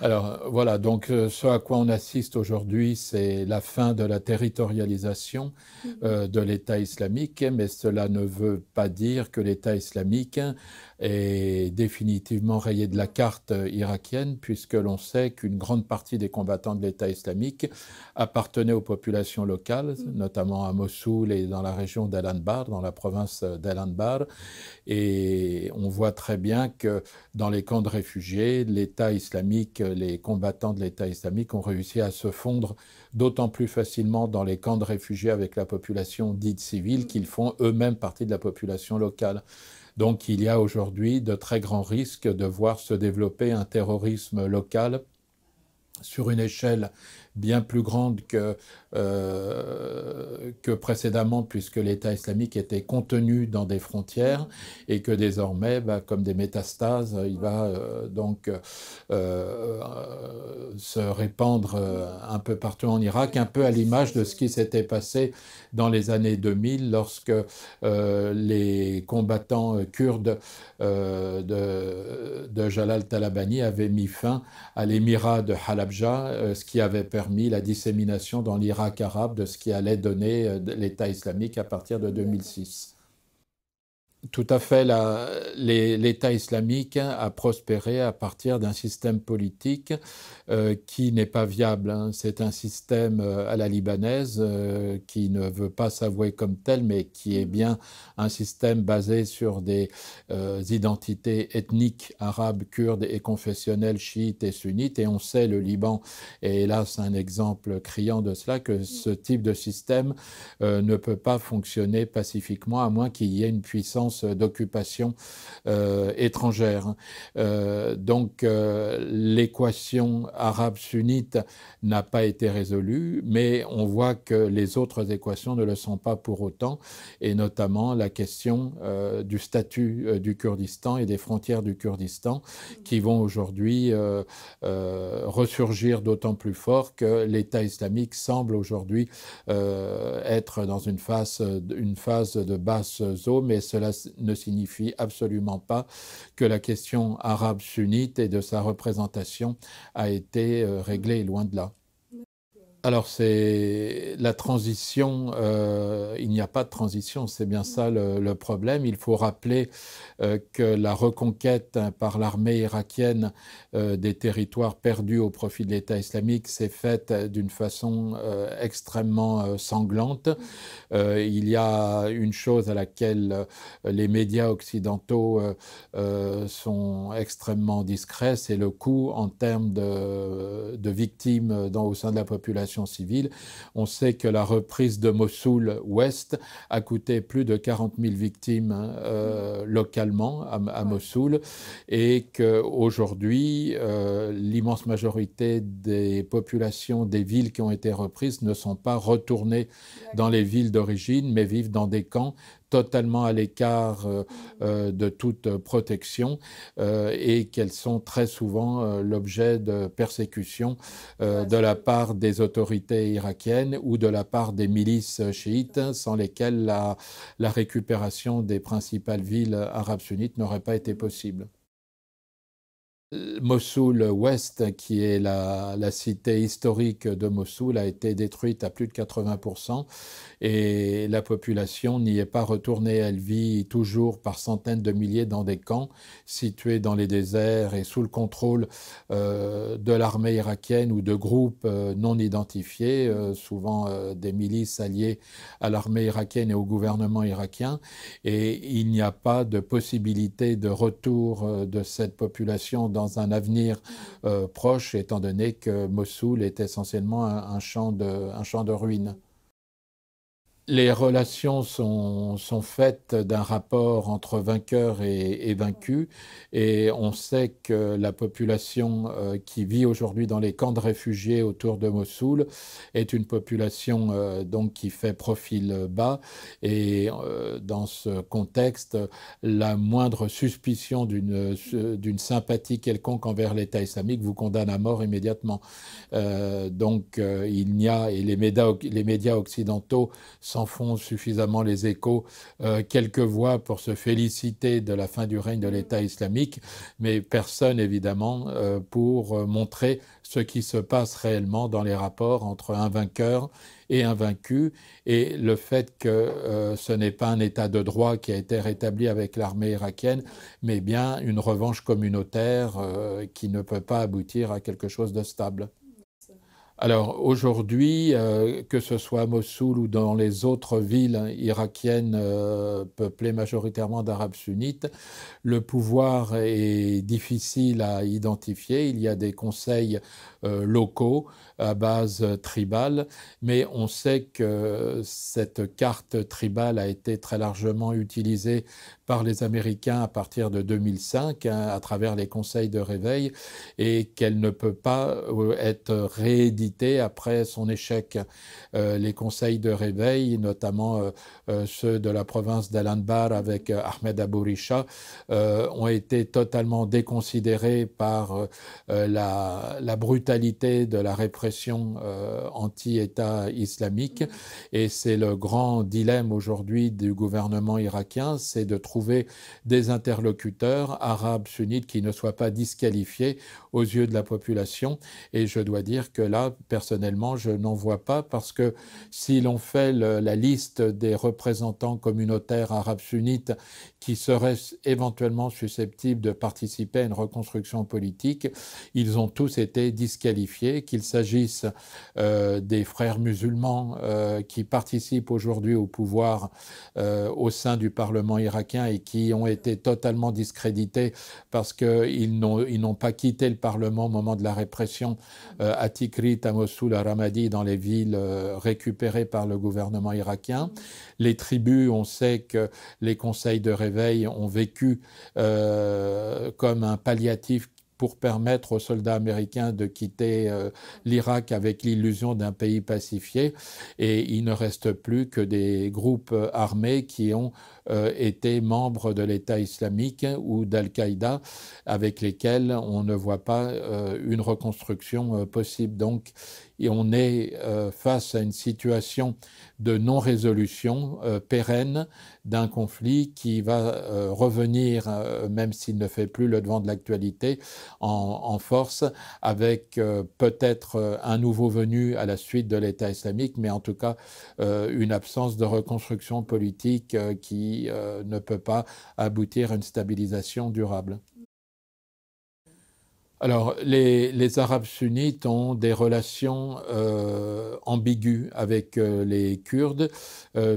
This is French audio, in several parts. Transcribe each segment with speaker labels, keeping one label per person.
Speaker 1: Alors voilà, donc ce à quoi on assiste aujourd'hui, c'est la fin de la territorialisation de l'État islamique, mais cela ne veut pas dire que l'État islamique est définitivement rayé de la carte irakienne, puisque l'on sait qu'une grande partie des combattants de l'État islamique appartenaient aux populations locales, notamment à Mossoul et dans la région d'Al-Anbar, dans la province d'Al-Anbar. Et on voit très bien que dans les camps de réfugiés, l'État islamique, les combattants de l'État islamique ont réussi à se fondre d'autant plus facilement dans les camps de réfugiés avec la population dite civile qu'ils font eux-mêmes partie de la population locale. Donc il y a aujourd'hui de très grands risques de voir se développer un terrorisme local sur une échelle bien plus grande que précédemment, puisque l'État islamique était contenu dans des frontières et que désormais, bah, comme des métastases, il va se répandre un peu partout en Irak, un peu à l'image de ce qui s'était passé dans les années 2000 lorsque les combattants kurdes de Jalal Talabani avaient mis fin à l'émirat de Halabja, ce qui avait permis la dissémination dans l'Irak arabe de ce qui allait donner l'État islamique à partir de 2006. Tout à fait, l'État islamique a prospéré à partir d'un système politique qui n'est pas viable, hein. C'est un système à la libanaise qui ne veut pas s'avouer comme tel, mais qui est bien un système basé sur des identités ethniques arabes, kurdes et confessionnelles chiites et sunnites. Et on sait, le Liban est hélas un exemple criant de cela, que ce type de système ne peut pas fonctionner pacifiquement à moins qu'il y ait une puissance d'occupation étrangère. Donc l'équation arabe-sunnite n'a pas été résolue, mais on voit que les autres équations ne le sont pas pour autant, et notamment la question du statut du Kurdistan et des frontières du Kurdistan qui vont aujourd'hui ressurgir d'autant plus fort que l'État islamique semble aujourd'hui être dans une phase de basse eau, mais cela ne signifie absolument pas que la question arabe sunnite et de sa représentation a été réglée, loin de là. Alors, c'est la transition, il n'y a pas de transition, c'est bien ça le problème. Il faut rappeler que la reconquête par l'armée irakienne des territoires perdus au profit de l'État islamique s'est faite d'une façon extrêmement sanglante. Il y a une chose à laquelle les médias occidentaux sont extrêmement discrets, c'est le coût en termes de victimes au sein de la population civile. On sait que la reprise de Mossoul-Ouest a coûté plus de 40 000 victimes localement à Mossoul, et qu'aujourd'hui, l'immense majorité des populations des villes qui ont été reprises ne sont pas retournées dans les villes d'origine, mais vivent dans des camps totalement à l'écart de toute protection et qu'elles sont très souvent l'objet de persécutions de la part des autorités irakiennes ou de la part des milices chiites, sans lesquelles la récupération des principales villes arabes sunnites n'aurait pas été possible. Mossoul-Ouest, qui est la cité historique de Mossoul, a été détruite à plus de 80%, et la population n'y est pas retournée. Elle vit toujours par centaines de milliers dans des camps situés dans les déserts et sous le contrôle de l'armée irakienne ou de groupes non identifiés, souvent des milices alliées à l'armée irakienne et au gouvernement irakien. Et il n'y a pas de possibilité de retour de cette population dans un avenir proche, étant donné que Mossoul est essentiellement un champ de ruines. Les relations sont faites d'un rapport entre vainqueurs et vaincus, et on sait que la population qui vit aujourd'hui dans les camps de réfugiés autour de Mossoul est une population donc qui fait profil bas, et dans ce contexte, la moindre suspicion d'une sympathie quelconque envers l'État islamique vous condamne à mort immédiatement. Il n'y a, et les médias occidentaux s'en font suffisamment les échos, quelques voix pour se féliciter de la fin du règne de l'État islamique, mais personne évidemment pour montrer ce qui se passe réellement dans les rapports entre un vainqueur et un vaincu, et le fait que ce n'est pas un état de droit qui a été rétabli avec l'armée irakienne, mais bien une revanche communautaire qui ne peut pas aboutir à quelque chose de stable. Alors aujourd'hui, que ce soit à Mossoul ou dans les autres villes irakiennes peuplées majoritairement d'Arabes sunnites, le pouvoir est difficile à identifier. Il y a des conseils locaux à base tribale, mais on sait que cette carte tribale a été très largement utilisée par les Américains à partir de 2005 à travers les conseils de réveil, et qu'elle ne peut pas être rééditée après son échec. Les conseils de réveil, notamment ceux de la province d'Al-Anbar avec Ahmed Abou Risha, ont été totalement déconsidérés par la brutalité de la répression anti-État islamique. Et c'est le grand dilemme aujourd'hui du gouvernement irakien, c'est de trouver des interlocuteurs arabes sunnites qui ne soient pas disqualifiés aux yeux de la population. Et je dois dire que là, personnellement, je n'en vois pas, parce que si l'on fait la liste des représentants communautaires arabes sunnites qui seraient éventuellement susceptibles de participer à une reconstruction politique, ils ont tous été disqualifiés, qu'il s'agisse des frères musulmans qui participent aujourd'hui au pouvoir au sein du Parlement irakien et qui ont été totalement discrédités parce qu'ils n'ont pas quitté le Parlement au moment de la répression à Tikrit, à Mossoul, à Ramadi, dans les villes récupérées par le gouvernement irakien. Les tribus, on sait que les conseils de réveil ont vécu comme un palliatif pour permettre aux soldats américains de quitter l'Irak avec l'illusion d'un pays pacifié. Et il ne reste plus que des groupes armés qui ont été membres de l'État islamique ou d'Al-Qaïda, avec lesquels on ne voit pas une reconstruction possible. Donc, et on est face à une situation de non-résolution pérenne d'un conflit qui va revenir, même s'il ne fait plus le devant de l'actualité, en force, avec peut-être un nouveau venu à la suite de l'État islamique, mais en tout cas une absence de reconstruction politique qui ne peut pas aboutir à une stabilisation durable. Alors, les Arabes sunnites ont des relations ambiguës avec les Kurdes,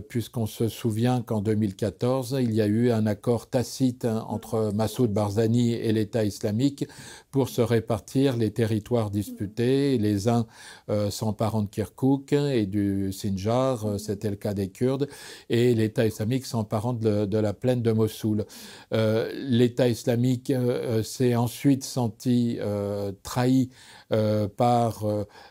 Speaker 1: puisqu'on se souvient qu'en 2014, il y a eu un accord tacite entre Massoud Barzani et l'État islamique pour se répartir les territoires disputés. Les uns s'emparant de Kirkouk et du Sinjar, c'était le cas des Kurdes, et l'État islamique s'emparant de la plaine de Mossoul. L'État islamique s'est ensuite senti trahi par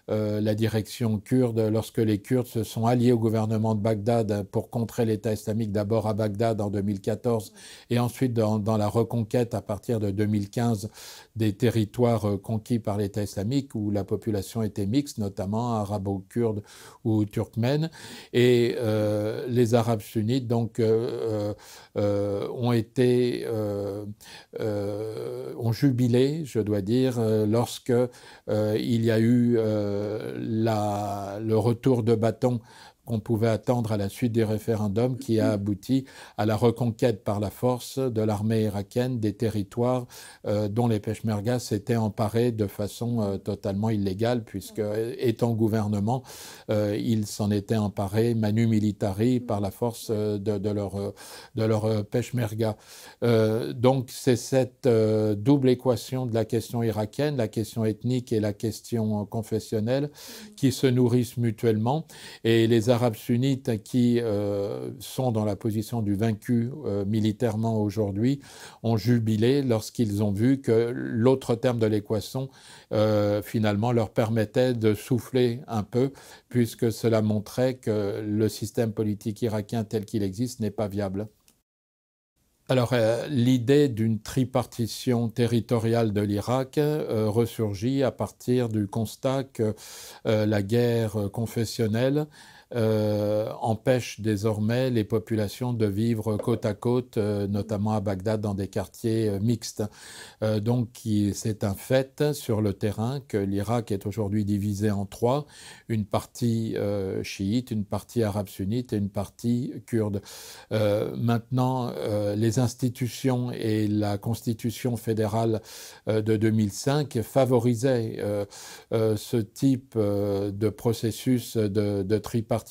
Speaker 1: la direction kurde lorsque les Kurdes se sont alliés au gouvernement de Bagdad pour contrer l'État islamique, d'abord à Bagdad en 2014 et ensuite dans la reconquête à partir de 2015 des territoires conquis par l'État islamique où la population était mixte, notamment arabo-kurde ou turkmène. Et les Arabes sunnites donc ont jubilé, je dois dire, lorsque il y a eu le retour de bâton qu'on pouvait attendre à la suite du référendum qui a abouti à la reconquête par la force de l'armée irakienne des territoires dont les Peshmergas s'étaient emparés de façon totalement illégale, puisque, étant gouvernement, ils s'en étaient emparés manu militari par la force de leur Peshmerga. Donc c'est cette double équation de la question irakienne, la question ethnique et la question confessionnelle, qui se nourrissent mutuellement, et les Arabes sunnites qui sont dans la position du vaincu militairement aujourd'hui ont jubilé lorsqu'ils ont vu que l'autre terme de l'équation finalement leur permettait de souffler un peu, puisque cela montrait que le système politique irakien tel qu'il existe n'est pas viable. Alors, l'idée d'une tripartition territoriale de l'Irak ressurgit à partir du constat que la guerre confessionnelle empêche désormais les populations de vivre côte à côte, notamment à Bagdad, dans des quartiers mixtes. Donc c'est un fait sur le terrain que l'Irak est aujourd'hui divisé en trois, une partie chiite, une partie arabe sunnite et une partie kurde. Maintenant, les institutions et la constitution fédérale de 2005 favorisaient ce type de processus de tripartition.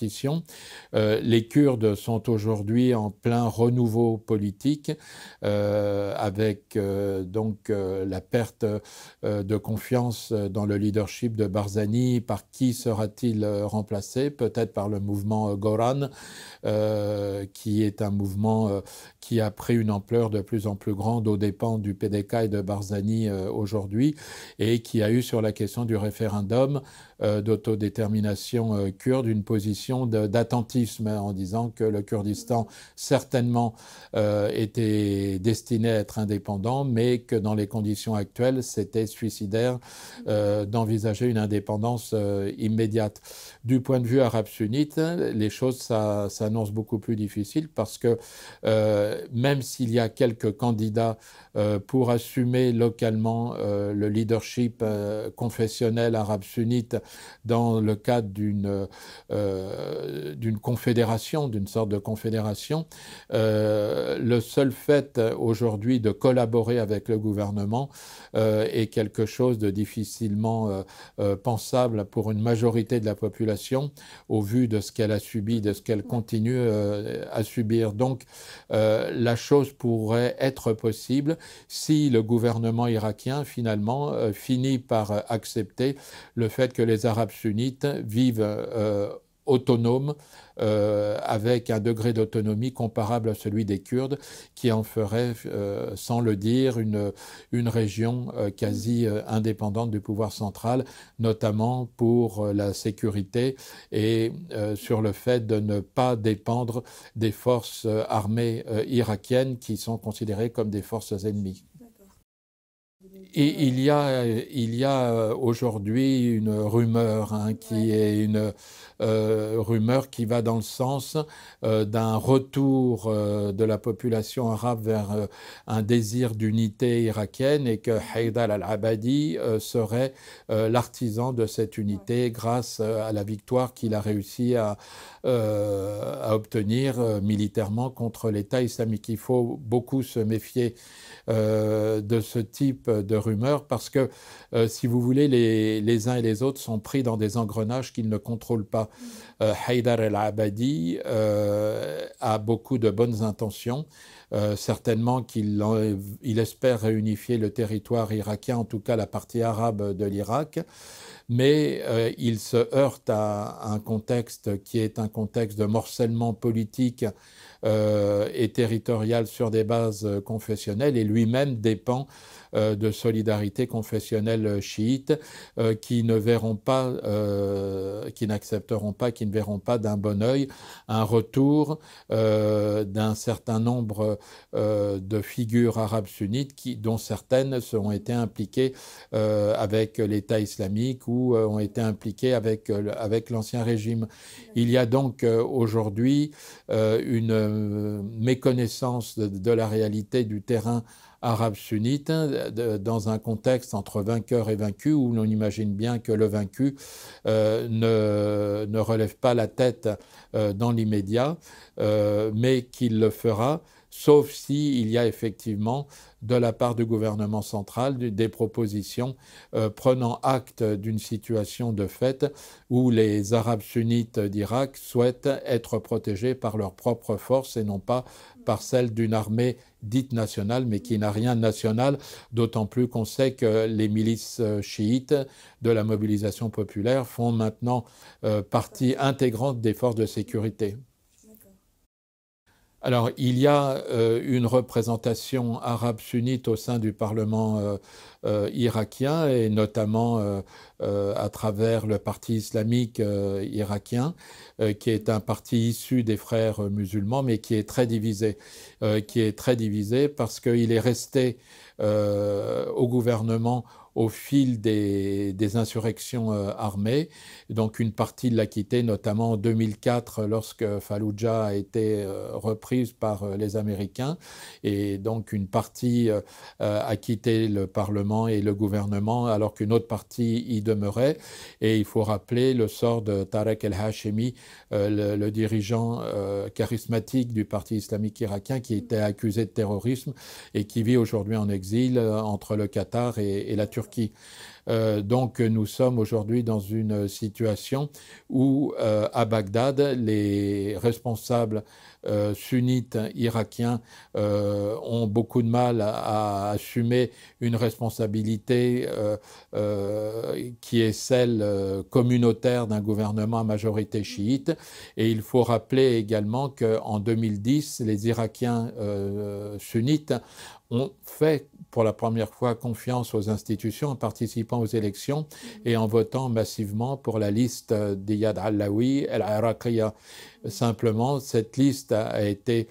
Speaker 1: Les Kurdes sont aujourd'hui en plein renouveau politique avec donc la perte de confiance dans le leadership de Barzani. Par qui sera-t-il remplacé? Peut-être par le mouvement Goran, qui est un mouvement qui a pris une ampleur de plus en plus grande aux dépens du PDK et de Barzani aujourd'hui, et qui a eu sur la question du référendum d'autodétermination kurde une position d'attentisme en disant que le Kurdistan certainement était destiné à être indépendant, mais que dans les conditions actuelles, c'était suicidaire d'envisager une indépendance immédiate. Du point de vue arabe sunnite, les choses s'annoncent beaucoup plus difficiles parce que même s'il y a quelques candidats pour assumer localement le leadership confessionnel arabe sunnite dans le cadre d'une confédération, d'une sorte de confédération, le seul fait aujourd'hui de collaborer avec le gouvernement est quelque chose de difficilement pensable pour une majorité de la population au vu de ce qu'elle a subi, de ce qu'elle continue à subir. Donc la chose pourrait être possible si le gouvernement irakien finalement finit par accepter le fait que les Arabes sunnites vivent autonomes, avec un degré d'autonomie comparable à celui des Kurdes, qui en ferait, sans le dire, une région quasi indépendante du pouvoir central, notamment pour la sécurité et sur le fait de ne pas dépendre des forces armées irakiennes qui sont considérées comme des forces ennemies. Et il y a aujourd'hui une rumeur qui est une rumeur qui va dans le sens d'un retour de la population arabe vers un désir d'unité irakienne et que Haïdar al-Abadi serait l'artisan de cette unité grâce à la victoire qu'il a réussi à obtenir militairement contre l'État islamique. Il faut beaucoup se méfier de ce type de rumeurs parce que, si vous voulez, les uns et les autres sont pris dans des engrenages qu'ils ne contrôlent pas. Haïdar el-Abadi a beaucoup de bonnes intentions. Certainement qu'il espère réunifier le territoire irakien, en tout cas la partie arabe de l'Irak, mais il se heurte à un contexte qui est un contexte de morcellement politique et territorial sur des bases confessionnelles, et lui-même dépend de Solidarité confessionnelle chiite qui ne verront pas, qui n'accepteront pas, qui ne verront pas d'un bon œil un retour d'un certain nombre de figures arabes sunnites dont certaines ont été impliquées avec l'État islamique ou ont été impliquées avec l'ancien régime. Il y a donc aujourd'hui une méconnaissance de la réalité du terrain arabe sunnite dans un contexte entre vainqueur et vaincu où l'on imagine bien que le vaincu ne relève pas la tête dans l'immédiat, mais qu'il le fera, sauf s'il y a effectivement de la part du gouvernement central des propositions prenant acte d'une situation de fait où les Arabes sunnites d'Irak souhaitent être protégés par leurs propres forces et non pas par celle d'une armée dite nationale, mais qui n'a rien de national, d'autant plus qu'on sait que les milices chiites de la mobilisation populaire font maintenant partie intégrante des forces de sécurité. Alors, il y a une représentation arabe sunnite au sein du Parlement irakien, et notamment à travers le Parti islamique irakien, qui est un parti issu des frères musulmans, mais qui est très divisé. Parce qu'il est resté au gouvernement au fil des insurrections armées. Donc une partie l'a quitté, notamment en 2004, lorsque Fallujah a été reprise par les Américains. Et donc une partie a quitté le Parlement et le gouvernement, alors qu'une autre partie y demeurait. Et il faut rappeler le sort de Tarek el-Hashemi, le dirigeant charismatique du Parti islamique irakien, qui était accusé de terrorisme et qui vit aujourd'hui en exil entre le Qatar et la Turquie. Donc nous sommes aujourd'hui dans une situation où à Bagdad, les responsables sunnites irakiens ont beaucoup de mal à assumer une responsabilité qui est celle communautaire d'un gouvernement à majorité chiite. Et il faut rappeler également qu'en 2010, les Irakiens sunnites ont fait pour la première fois confiance aux institutions en participant aux élections et en votant massivement pour la liste d'Iyad Allawi, El-Iraqiyya. Simplement, cette liste a été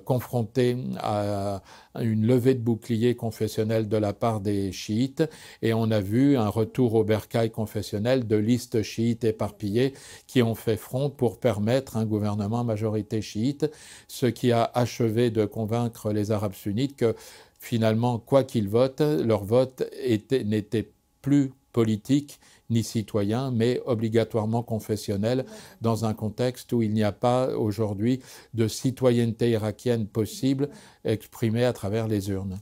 Speaker 1: confrontée à une levée de bouclier confessionnel de la part des chiites et on a vu un retour au bercail confessionnel de listes chiites éparpillées qui ont fait front pour permettre un gouvernement à majorité chiite, ce qui a achevé de convaincre les Arabes sunnites que finalement, quoi qu'ils votent, leur vote n'était plus politique ni citoyen, mais obligatoirement confessionnel, dans un contexte où il n'y a pas aujourd'hui de citoyenneté irakienne possible exprimée à travers les urnes.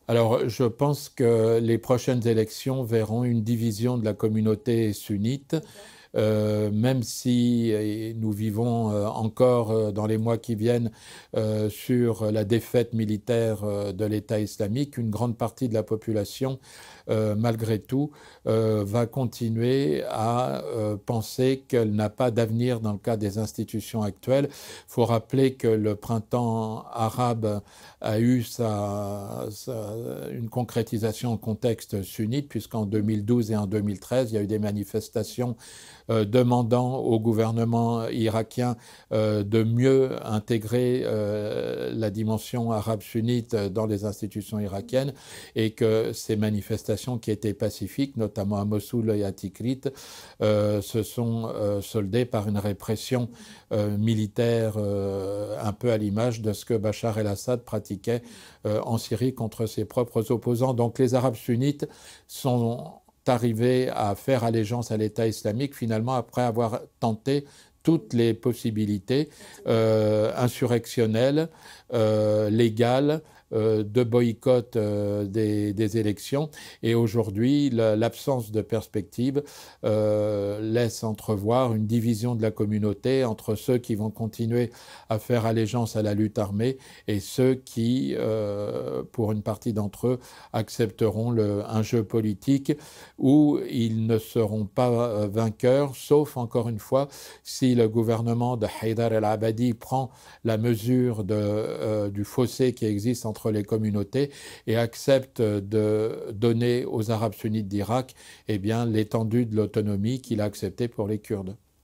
Speaker 1: Alors, je pense que les prochaines élections verront une division de la communauté sunnite. Même si nous vivons encore dans les mois qui viennent sur la défaite militaire de l'État islamique, une grande partie de la population, malgré tout, va continuer à penser qu'elle n'a pas d'avenir dans le cadre des institutions actuelles. Il faut rappeler que le printemps arabe a eu une concrétisation en contexte sunnite, puisqu'en 2012 et en 2013, il y a eu des manifestations demandant au gouvernement irakien de mieux intégrer la dimension arabe sunnite dans les institutions irakiennes et que ces manifestations qui étaient pacifiques, notamment à Mossoul et à Tikrit, se sont soldées par une répression militaire un peu à l'image de ce que Bachar el-Assad pratiquait en Syrie contre ses propres opposants. Donc les Arabes sunnites sont arrivés à faire allégeance à l'État islamique, finalement, après avoir tenté toutes les possibilités insurrectionnelles, légales, de boycott des élections. Et aujourd'hui, l'absence de perspective laisse entrevoir une division de la communauté entre ceux qui vont continuer à faire allégeance à la lutte armée et ceux qui, pour une partie d'entre eux, accepteront un jeu politique où ils ne seront pas vainqueurs, sauf, encore une fois, si le gouvernement de Haïdar el-Abadi prend la mesure du fossé qui existe entre les communautés et accepte de donner aux Arabes sunnites d'Irak l'étendue de l'autonomie qu'il a acceptée pour les Kurdes.